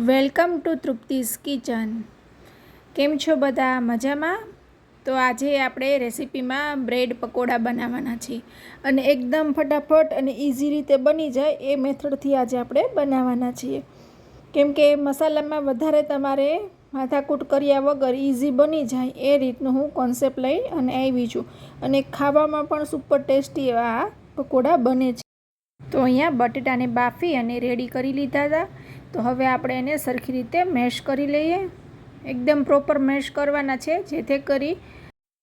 Welcome to તૃપ્તિસ kitchen. કેમ છો બધા? મજામાં? તો આજે આપણે રેસીપીમાં બ્રેડ પકોડા બનાવવાના છીએ અને એકદમ ફટાફટ અને ઇઝી રીતે બની જાય એ મેથડથી આજે આપણે બનાવવાના છીએ. કેમ કે મસાલામાં વધારે તમારે માથાકૂટ કર્યા વગર ઇઝી બની જાય એ રીતનું હું કોન્સેપ્ટ લઈ અને આવી છું અને ખાવામાં પણ સુપર ટેસ્ટી એવા આ પકોડા બને છે. તો અહીંયા બટેટાને બાફી અને રેડી કરી લીધા હતા. તો હવે આપણે એને સરખી રીતે મેશ કરી લઈએ. એકદમ પ્રોપર મેશ કરવાના છે જેથી કરી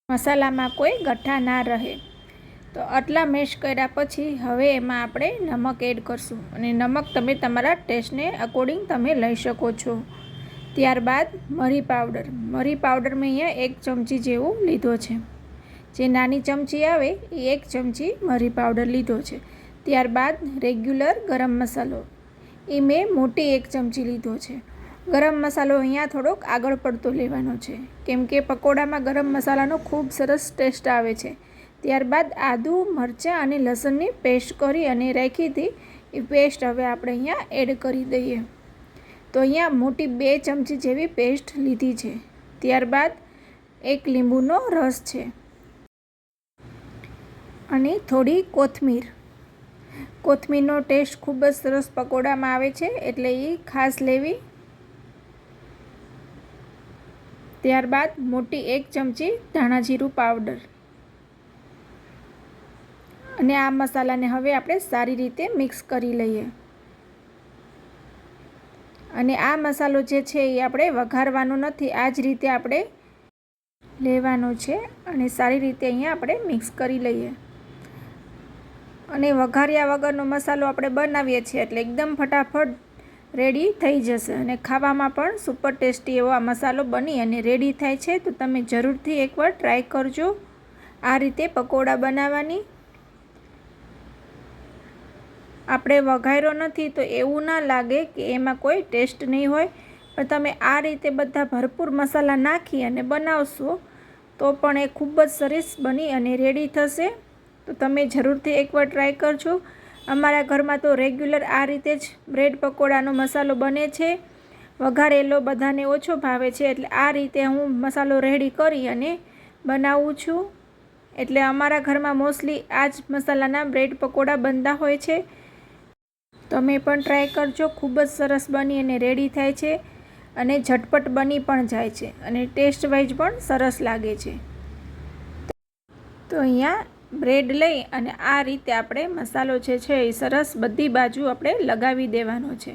મસાલામાં કોઈ ગઠ્ઠા ના રહે. તો આટલા મેશ કર્યા પછી હવે એમાં આપણે નમક એડ કરશું અને નમક તમે તમારા ટેસ્ટને અકોર્ડિંગ તમે લઈ શકો છો. ત્યારબાદ મરી પાવડર મેં અહીંયા 1 ચમચી જેવું લીધો છે. જે નાની ચમચી આવે એ 1 ચમચી મરી પાવડર લીધો છે. ત્યારબાદ રેગ્યુલર ગરમ મસાલો એ મેં મોટી 1 ચમચી લીધો છે. ગરમ મસાલો અહીંયા થોડોક આગળ પડતો લેવાનો છે કેમ કે પકોડામાં ગરમ મસાલાનો ખૂબ સરસ ટેસ્ટ આવે છે. ત્યારબાદ આદુ, મરચાં અને લસણની પેસ્ટ કરી અને રાખી હતી એ પેસ્ટ હવે આપણે અહીંયા એડ કરી દઈએ. તો અહીંયા મોટી 2 ચમચી જેવી પેસ્ટ લીધી છે. ત્યારબાદ 1 લીંબુનો રસ છે અને થોડી કોથમીરનો ટેસ્ટ ખૂબ જ સરસ પકોડામાં આવે છે એટલે એ ખાસ લેવી. ત્યારબાદ મોટી 1 ચમચી ધાણા જીરું પાવડર અને આ મસાલાને હવે આપણે સારી રીતે મિક્સ કરી લઈએ. અને આ મસાલો જે છે એ આપણે વઘારવાનો નથી, આ જ રીતે આપણે લેવાનો છે અને સારી રીતે અહીંયા આપણે મિક્સ કરી લઈએ. અને વઘાર્યા વગરનો મસાલો આપણે બનાવીએ છીએ એટલે એકદમ ફટાફટ રેડી થઈ જશે અને ખાવામાં પણ સુપર ટેસ્ટી એવો આ મસાલો બની અને રેડી થાય છે. તો તમે જરૂરથી એકવાર ટ્રાય કરજો આ રીતે પકોડા બનાવવાની. આપણે વઘાર્યો નથી તો એવું ના લાગે કે એમાં કોઈ ટેસ્ટ નહીં હોય, પણ તમે આ રીતે બધા ભરપૂર મસાલા નાખી અને બનાવશો તો પણ એ ખૂબ જ સરસ બની અને રેડી થશે. તો તમે જરૂરથી એકવાર ટ્રાય કરજો. અમારા ઘરમાં તો રેગ્યુલર આ રીતે જ બ્રેડ પકોડાનો મસાલો બને છે. વઘારેલો બધાને ઓછો ભાવે છે એટલે આ રીતે હું મસાલો રેડી કરી અને બનાવું છું. એટલે અમારા ઘરમાં મોસ્ટલી આ જ મસાલાના બ્રેડ પકોડા બનતા હોય છે. તમે પણ ટ્રાય કરજો. ખૂબ જ સરસ બની અને રેડી થાય છે અને ઝટપટ બની પણ જાય છે અને ટેસ્ટ વાઇઝ પણ સરસ લાગે છે. તો અહીંયા બ્રેડ લઈ અને આ રીતે આપણે મસાલો જે છે એ સરસ બધી બાજુ આપણે લગાવી દેવાનો છે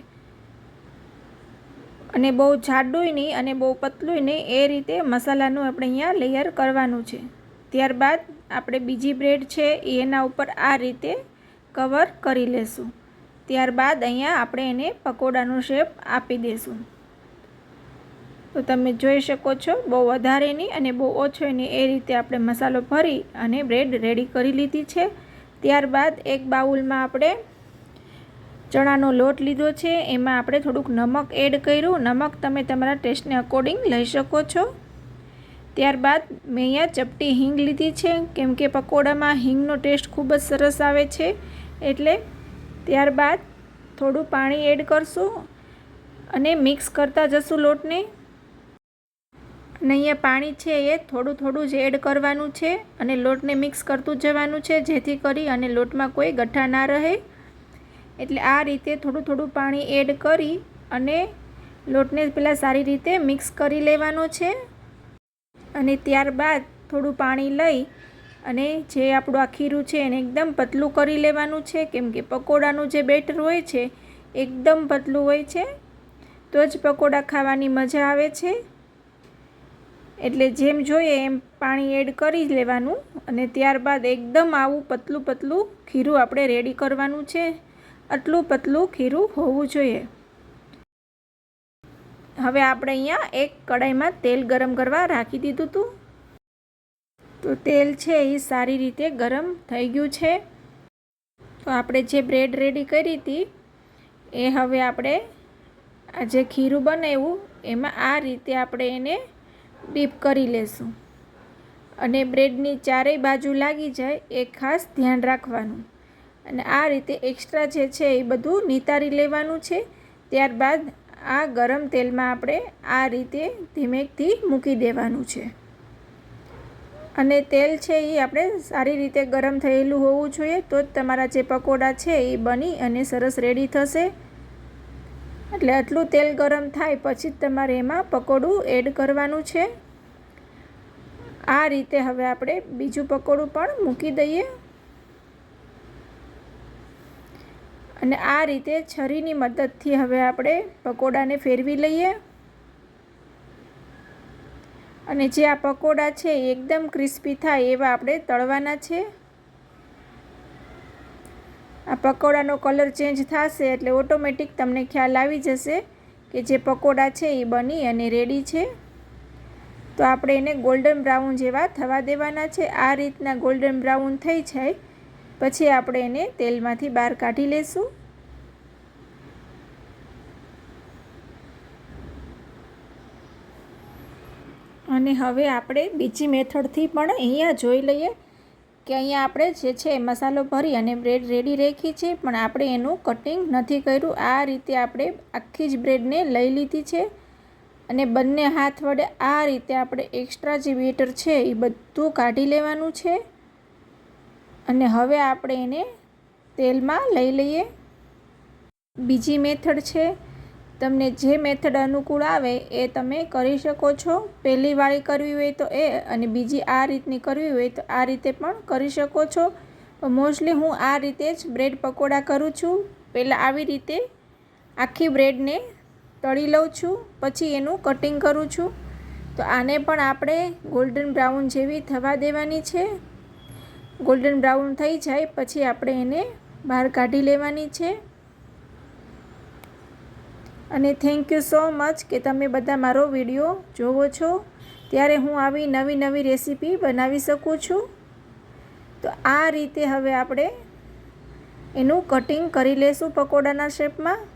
અને બહુ જાડુંય નહીં અને બહુ પતલુંય નહીં એ રીતે મસાલાનું આપણે અહીંયા લેયર કરવાનું છે. ત્યારબાદ આપણે બીજી બ્રેડ છે એના ઉપર આ રીતે કવર કરી લેશું. ત્યારબાદ અહીંયા આપણે એને પકોડાનો શેપ આપી દઈશું. તો તમે જોઈ શકો છો બહુ વધારે નહીં અને બહુ ઓછો નહીં એ રીતે આપણે મસાલો ભરી અને બ્રેડ રેડી કરી લીધી છે. ત્યારબાદ એક બાઉલમાં આપણે ચણાનો લોટ લીધો છે, એમાં આપણે થોડુંક નમક એડ કર્યું. નમક તમે તમારા ટેસ્ટને અકોર્ડિંગ લઈ શકો છો. ત્યારબાદ મેં અહીંયા ચપટી હિંગ લીધી છે કેમ કે પકોડામાં હિંગનો ટેસ્ટ ખૂબ જ સરસ આવે છે એટલે. ત્યારબાદ થોડું પાણી એડ કરશું અને મિક્સ કરતા જશું લોટને. અને અહીંયા પાણી છે એ થોડું જ એડ કરવાનું છે અને લોટને મિક્સ કરતું જવાનું છે જેથી કરી અને લોટમાં કોઈ ગઠ્ઠા ના રહે. એટલે આ રીતે થોડું પાણી એડ કરી અને લોટને પહેલાં સારી રીતે મિક્સ કરી લેવાનો છે. અને ત્યારબાદ થોડું પાણી લઈ અને જે આપણું આ ખીરું છે એને એકદમ પતલું કરી લેવાનું છે કેમ કે પકોડાનું જે બેટર હોય છે એકદમ પતલું હોય છે તો જ પકોડા ખાવાની મજા આવે છે. એટલે જેમ જોઈએ એમ પાણી એડ કરી લેવાનું અને ત્યારબાદ એકદમ આવું પતલું ખીરું આપણે રેડી કરવાનું છે. આટલું પતલું ખીરું હોવું જોઈએ. હવે આપણે અહીંયા એક કડાઈમાં તેલ ગરમ કરવા રાખી દીધું હતું. તો તેલ છે એ સારી રીતે ગરમ થઈ ગયું છે. તો આપણે જે બ્રેડ રેડી કરી હતી એ હવે આપણે આ જે ખીરું બનાવ્યું એમાં આ રીતે આપણે એને ડીપ કરી લેશું અને બ્રેડની ચારેય બાજુ લાગી જાય એ ખાસ ધ્યાન રાખવાનું. અને આ રીતે એક્સ્ટ્રા જે છે એ બધું નિતારી લેવાનું છે. ત્યારબાદ આ ગરમ તેલમાં આપણે આ રીતે ધીમેથી મૂકી દેવાનું છે. અને તેલ છે એ આપણે સારી રીતે ગરમ થયેલું હોવું જોઈએ, તો જ તમારા જે પકોડા છે એ બની અને સરસ રેડી થશે. એટલે આટલું તેલ ગરમ થાય પછી જ તમારે એમાં પકોડું એડ કરવાનું છે. આ રીતે હવે આપણે બીજું પકોડું પણ મૂકી દઈએ અને આ રીતે છરીની મદદથી હવે આપણે પકોડાને ફેરવી લઈએ. અને જે આ પકોડા છે એ એકદમ ક્રિસ્પી થાય એવા આપણે તળવાના છે. આ પકોડાનો કલર ચેન્જ થશે એટલે ઓટોમેટિક તમને ખ્યાલ આવી જશે કે જે પકોડા છે એ બની અને રેડી છે. તો આપણે એને ગોલ્ડન બ્રાઉન જેવા થવા દેવાના છે. આ રીતના ગોલ્ડન બ્રાઉન થઈ જાય પછી આપણે એને તેલમાંથી બહાર કાઢી લઈશું. અને હવે આપણે બીજી મેથડથી પણ અહીંયા જોઈ લઈએ કે અહીંયા આપણે જે છે મસાલો ભરી અને બ્રેડ રેડી રાખી છે, પણ આપણે એનું કટિંગ નથી કર્યું. આ રીતે આપણે આખી જ બ્રેડને લઈ લીધી છે અને બંને હાથ વડે આ રીતે આપણે એક્સ્ટ્રા જે બેટર છે એ બધું કાઢી લેવાનું છે. અને હવે આપણે એને તેલમાં લઈ લઈએ. બીજી મેથડ છે, તમને જે મેથડ અનુકૂળ આવે એ તમે કરી શકો છો. પહેલી વાળી કરવી હોય તો એ, અને બીજી આ રીતની કરવી હોય તો આ રીતે પણ કરી શકો છો. મોસ્ટલી હું આ રીતે જ બ્રેડ પકોડા કરું છું. પહેલાં આવી રીતે આખી બ્રેડને તળી લઉં છું, પછી એનું કટિંગ કરું છું. તો આને પણ આપણે ગોલ્ડન બ્રાઉન જેવી થવા દેવાની છે. ગોલ્ડન બ્રાઉન થઈ જાય પછી આપણે એને બહાર કાઢી લેવાની છે. અને થેન્ક યુ સો મચ કે તમે બધા મારો વિડીયો જોવો છો, ત્યારે હું આવી નવી નવી રેસીપી બનાવી શકું છું. તો આ રીતે હવે આપણે એનું કટિંગ કરી લેશું પકોડાના શેપમાં.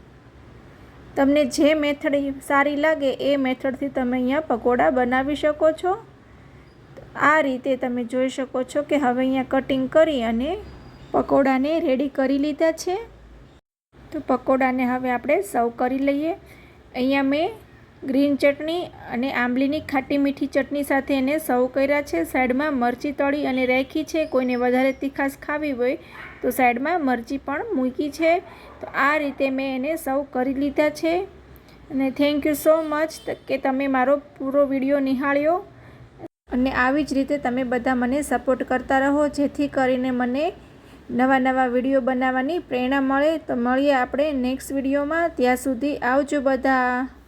તમને જે મેથડ સારી લાગે એ મેથડથી તમે અહીંયા પકોડા બનાવી શકો છો. આ રીતે તમે જોઈ શકો છો કે હવે અહીંયા કટિંગ કરી અને પકોડાને રેડી કરી લીધા છે. તો પકોડાને હવે આપણે સર્વ કરી લઈએ. અહીંયા મેં ગ્રીન ચટણી અને આંબલીની ખાટી મીઠી ચટણી સાથે એને સર્વ કર્યા છે. સાઈડમાં મરચી તળી અને રાખી છે. કોઈને વધારે તીખાશ ખાવી હોય તો સાઈડમાં મરચી પણ મૂકી છે. તો આ રીતે મેં એને સર્વ કરી લીધા છે. અને થેન્ક યુ સો મચ કે તમે મારો પૂરો વિડીયો નિહાળ્યો. અને આવી જ રીતે તમે બધા મને સપોર્ટ કરતા રહો, જેથી કરીને મને નવા નવા વિડીયો બનાવવાની પ્રેરણા મળે. તો મળીએ આપણે નેક્સ્ટ વિડીયોમાં. ત્યાં સુધી આવજો બધા.